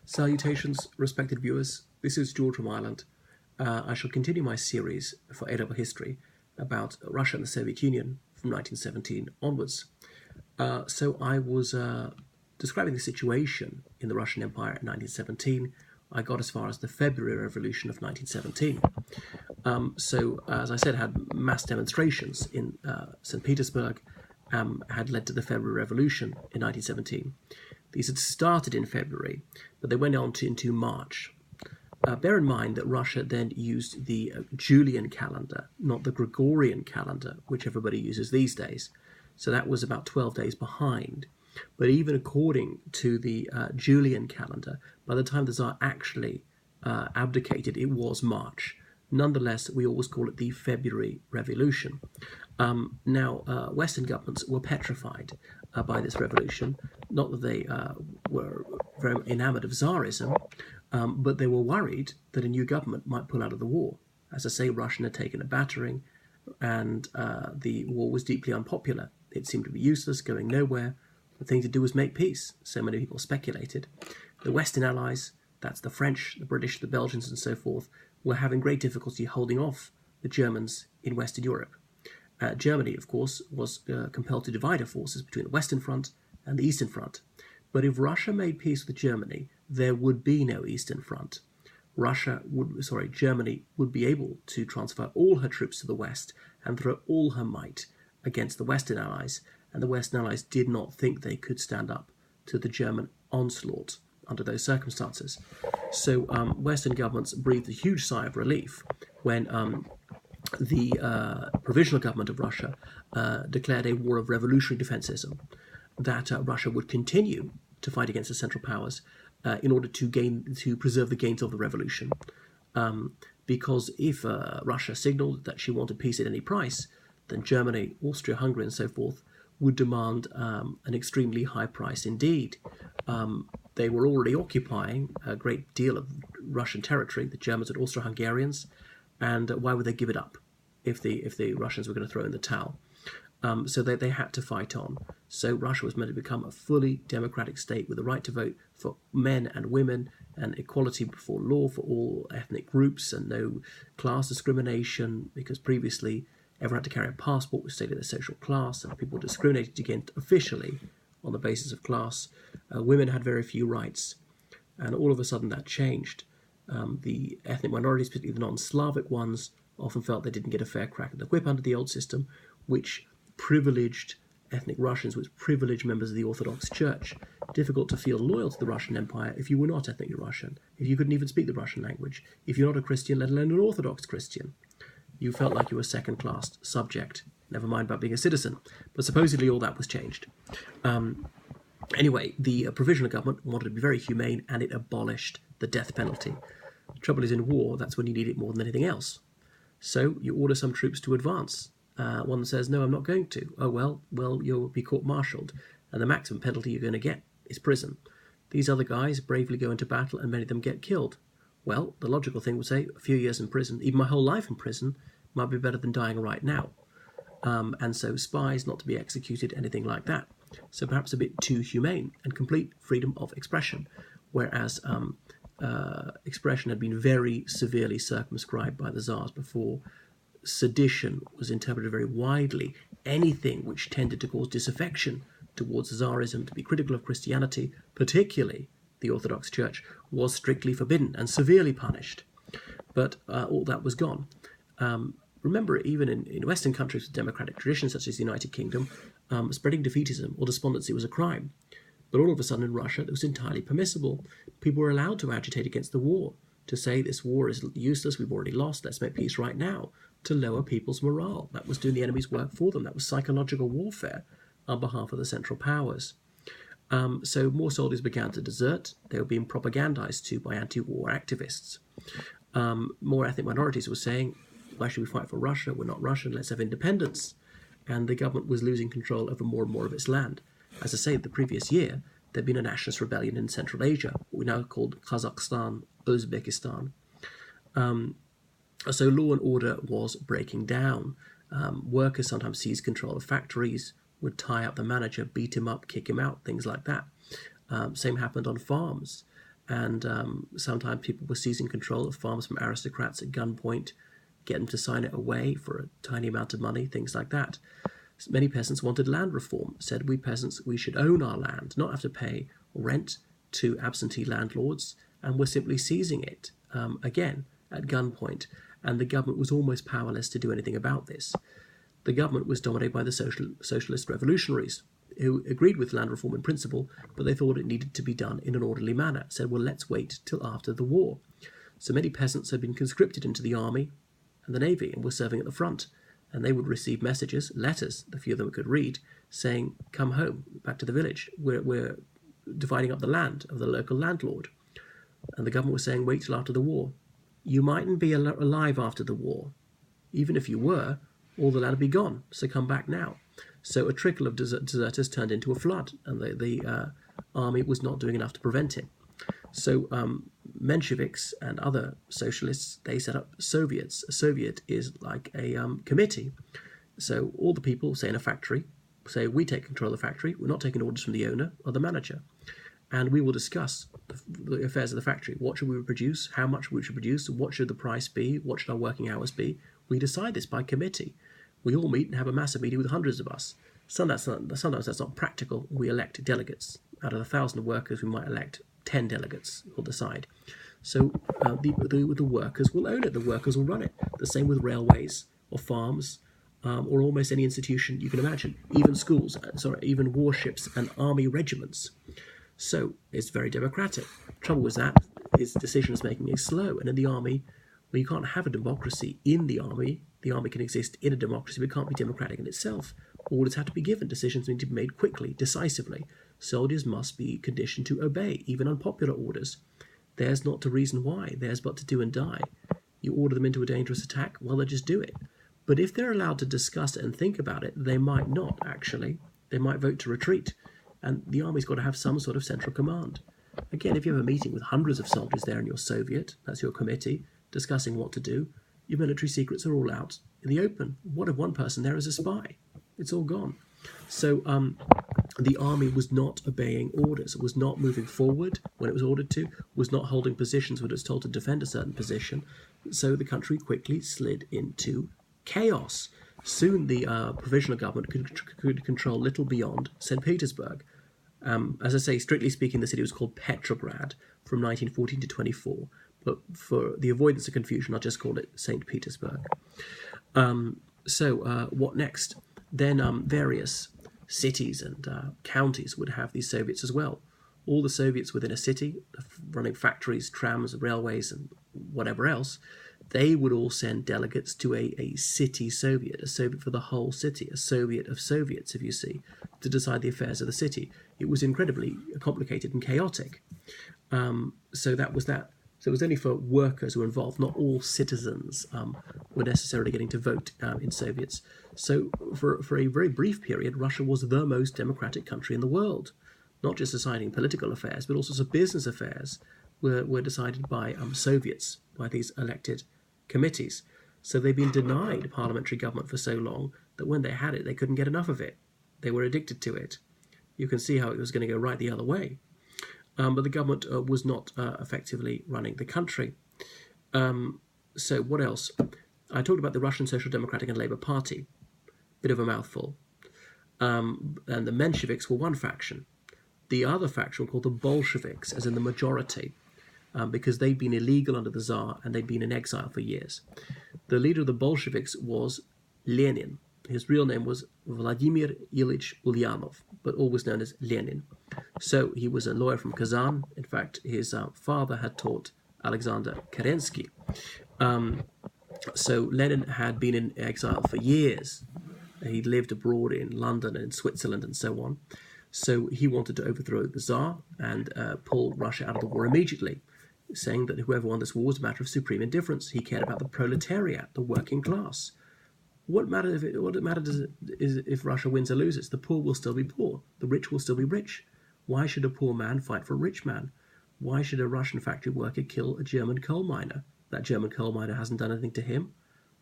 Salutations, respected viewers. This is George from Ireland. I shall continue my series for A-Level History about Russia and the Soviet Union from 1917 onwards. So I was describing the situation in the Russian Empire in 1917. I got as far as the February Revolution of 1917. So, as I said, had mass demonstrations in St. Petersburg, had led to the February Revolution in 1917. These had started in February, but they went on into March. Bear in mind that Russia then used the Julian calendar, not the Gregorian calendar, which everybody uses these days. So that was about 12 days behind. But even according to the Julian calendar, by the time the Tsar actually abdicated, it was March. Nonetheless, we always call it the February Revolution. Now, Western governments were petrified by this revolution. Not that they were very enamored of Tsarism, but they were worried that a new government might pull out of the war. As I say, Russia had taken a battering, and the war was deeply unpopular. It seemed to be useless, going nowhere. The thing to do was make peace, so many people speculated. The Western allies, that's the French, the British, the Belgians, and so forth, were having great difficulty holding off the Germans in Western Europe. Germany, of course, was compelled to divide her forces between the Western Front and the Eastern Front. But if Russia made peace with Germany, there would be no Eastern Front. Germany would be able to transfer all her troops to the West and throw all her might against the Western Allies, and the Western Allies did not think they could stand up to the German onslaught under those circumstances. So Western governments breathed a huge sigh of relief when the Provisional government of Russia declared a war of revolutionary defensism, that Russia would continue to fight against the Central Powers in order to preserve the gains of the revolution. Because if Russia signaled that she wanted peace at any price, then Germany, Austria-Hungary, and so forth would demand an extremely high price indeed. They were already occupying a great deal of Russian territory, the Germans and Austro-Hungarians, and why would they give it up if the Russians were going to throw in the towel? So they had to fight on. So Russia was meant to become a fully democratic state with the right to vote for men and women and equality before law for all ethnic groups and no class discrimination, because previously everyone had to carry a passport which stated their social class, and people were discriminated against officially on the basis of class. Women had very few rights, and all of a sudden that changed. The ethnic minorities, particularly the non-Slavic ones, often felt they didn't get a fair crack at the whip under the old system, which privileged ethnic Russians, which privileged members of the Orthodox Church. Difficult to feel loyal to the Russian Empire if you were not ethnically Russian, if you couldn't even speak the Russian language, if you're not a Christian, let alone an Orthodox Christian. You felt like you were a second-class subject, never mind about being a citizen. But supposedly all that was changed. Anyway, the Provisional government wanted to be very humane, and it abolished the death penalty. The trouble is, in war, that's when you need it more than anything else. So you order some troops to advance. One says, no, I'm not going to. Oh, well, you'll be court-martialed, and the maximum penalty you're going to get is prison. These other guys bravely go into battle, and many of them get killed. Well, the logical thing would say, a few years in prison, even my whole life in prison, might be better than dying right now. And so spies not to be executed, anything like that. So perhaps a bit too humane, and complete freedom of expression, whereas expression had been very severely circumscribed by the Tsars before. Sedition was interpreted very widely. Anything which tended to cause disaffection towards Tsarism, to be critical of Christianity, particularly the Orthodox Church, was strictly forbidden and severely punished. But all that was gone. Remember, even in Western countries with democratic traditions, such as the United Kingdom, spreading defeatism or despondency was a crime. But all of a sudden in Russia, it was entirely permissible. People were allowed to agitate against the war, to say this war is useless, we've already lost, let's make peace right now, to lower people's morale. That was doing the enemy's work for them. That was psychological warfare on behalf of the Central Powers. So more soldiers began to desert. They were being propagandized to by anti-war activists. More ethnic minorities were saying, why should we fight for Russia? We're not Russian, let's have independence. And the government was losing control over more and more of its land. As I say, the previous year, there'd been a nationalist rebellion in Central Asia, what we now call Kazakhstan, Uzbekistan. So law and order was breaking down. Workers sometimes seized control of factories, would tie up the manager, beat him up, kick him out, things like that. Same happened on farms. and sometimes people were seizing control of farms from aristocrats at gunpoint, get them to sign it away for a tiny amount of money, things like that. Many peasants wanted land reform, said we peasants, we should own our land, not have to pay rent to absentee landlords, and were simply seizing it, again, at gunpoint, and the government was almost powerless to do anything about this. The government was dominated by the socialist revolutionaries, who agreed with land reform in principle, but they thought it needed to be done in an orderly manner, said, well, let's wait till after the war. So many peasants had been conscripted into the army and the navy and were serving at the front, and they would receive messages, letters, the few of them could read, saying, come home, back to the village, we're dividing up the land of the local landlord. And the government was saying, wait till after the war. You mightn't be alive after the war. Even if you were, all the land would be gone, so come back now. So a trickle of deserters turned into a flood, and the army was not doing enough to prevent it. So Mensheviks and other socialists, they set up Soviets. A Soviet is like a committee. So all the people, say in a factory, say we take control of the factory, we're not taking orders from the owner or the manager. And we will discuss the affairs of the factory. What should we produce? How much we should produce? What should the price be? What should our working hours be? We decide this by committee. We all meet and have a massive meeting with hundreds of us. Sometimes that's not practical. We elect delegates. Out of 1,000 workers, we might elect 10 delegates will decide. So the workers will own it. The workers will run it. The same with railways or farms or almost any institution you can imagine. Even schools, even warships and army regiments. So it's very democratic. Trouble with that is decisions making is slow. And in the army, well, you can't have a democracy in the army. The army can exist in a democracy, but it can't be democratic in itself. Orders have to be given. Decisions need to be made quickly, decisively. Soldiers must be conditioned to obey, even unpopular orders. Theirs not to reason why, theirs but to do and die. You order them into a dangerous attack, well, they'll just do it. But if they're allowed to discuss it and think about it, they might not, actually. They might vote to retreat. And the army's got to have some sort of central command. Again, if you have a meeting with hundreds of soldiers there in your Soviet, that's your committee, discussing what to do, your military secrets are all out in the open. What if one person there is a spy? It's all gone. So the army was not obeying orders. It was not moving forward when it was ordered to, was not holding positions when it was told to defend a certain position. So the country quickly slid into chaos. Soon the provisional government could control little beyond St. Petersburg. As I say, strictly speaking, the city was called Petrograd from 1914 to 24. But for the avoidance of confusion, I'll just call it St. Petersburg. So what next? Then various cities and counties would have these Soviets as well. All the Soviets within a city, running factories, trams, railways, and whatever else, they would all send delegates to a city Soviet, a Soviet for the whole city, a Soviet of Soviets, if you see, to decide the affairs of the city. It was incredibly complicated and chaotic. So that was that. So it was only for workers who were involved. Not all citizens were necessarily getting to vote in Soviets. So for a very brief period, Russia was the most democratic country in the world. Not just deciding political affairs, but also business affairs were decided by Soviets, by these elected committees. So they've been denied parliamentary government for so long that when they had it, they couldn't get enough of it. They were addicted to it. You can see how it was going to go right the other way. But the government was not effectively running the country. So what else? I talked about the Russian Social Democratic and Labour Party. Bit of a mouthful. And the Mensheviks were one faction. The other faction called the Bolsheviks, as in the majority, because they'd been illegal under the Tsar and they'd been in exile for years. The leader of the Bolsheviks was Lenin. His real name was Vladimir Ilyich Ulyanov, but always known as Lenin. So he was a lawyer from Kazan. In fact, his father had taught Alexander Kerensky. So Lenin had been in exile for years. He lived abroad in London and in Switzerland and so on. So he wanted to overthrow the Tsar and pull Russia out of the war immediately, saying that whoever won this war was a matter of supreme indifference. He cared about the proletariat, the working class. What matters if Russia wins or loses? The poor will still be poor. The rich will still be rich. Why should a poor man fight for a rich man? Why should a Russian factory worker kill a German coal miner? That German coal miner hasn't done anything to him.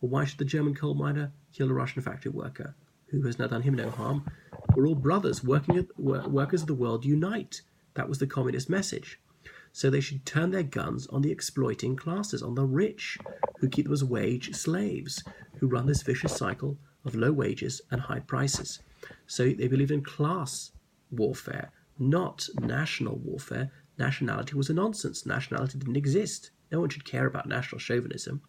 Or why should the German coal miner kill a Russian factory worker who has now done him no harm? We're all brothers. Workers of the world unite. That was the communist message. So they should turn their guns on the exploiting classes, on the rich, who keep them as wage slaves, who run this vicious cycle of low wages and high prices. So they believed in class warfare, not national warfare. Nationality was a nonsense. Nationality didn't exist. No one should care about national chauvinism.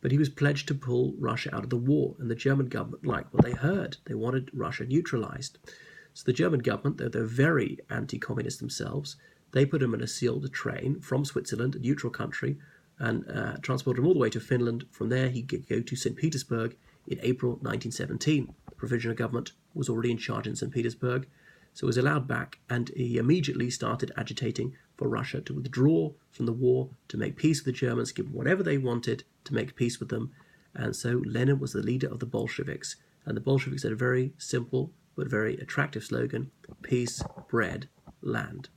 But he was pledged to pull Russia out of the war, and the German government liked what they heard. They wanted Russia neutralized. So the German government, though they're very anti-communist themselves, they put him in a sealed train from Switzerland, a neutral country, and transported him all the way to Finland. From there, he could go to St. Petersburg in April 1917. The Provisional government was already in charge in St. Petersburg, so he was allowed back, and he immediately started agitating for Russia to withdraw from the war, to make peace with the Germans, give them whatever they wanted to make peace with them. And so Lenin was the leader of the Bolsheviks, and the Bolsheviks had a very simple but very attractive slogan: peace, bread, land.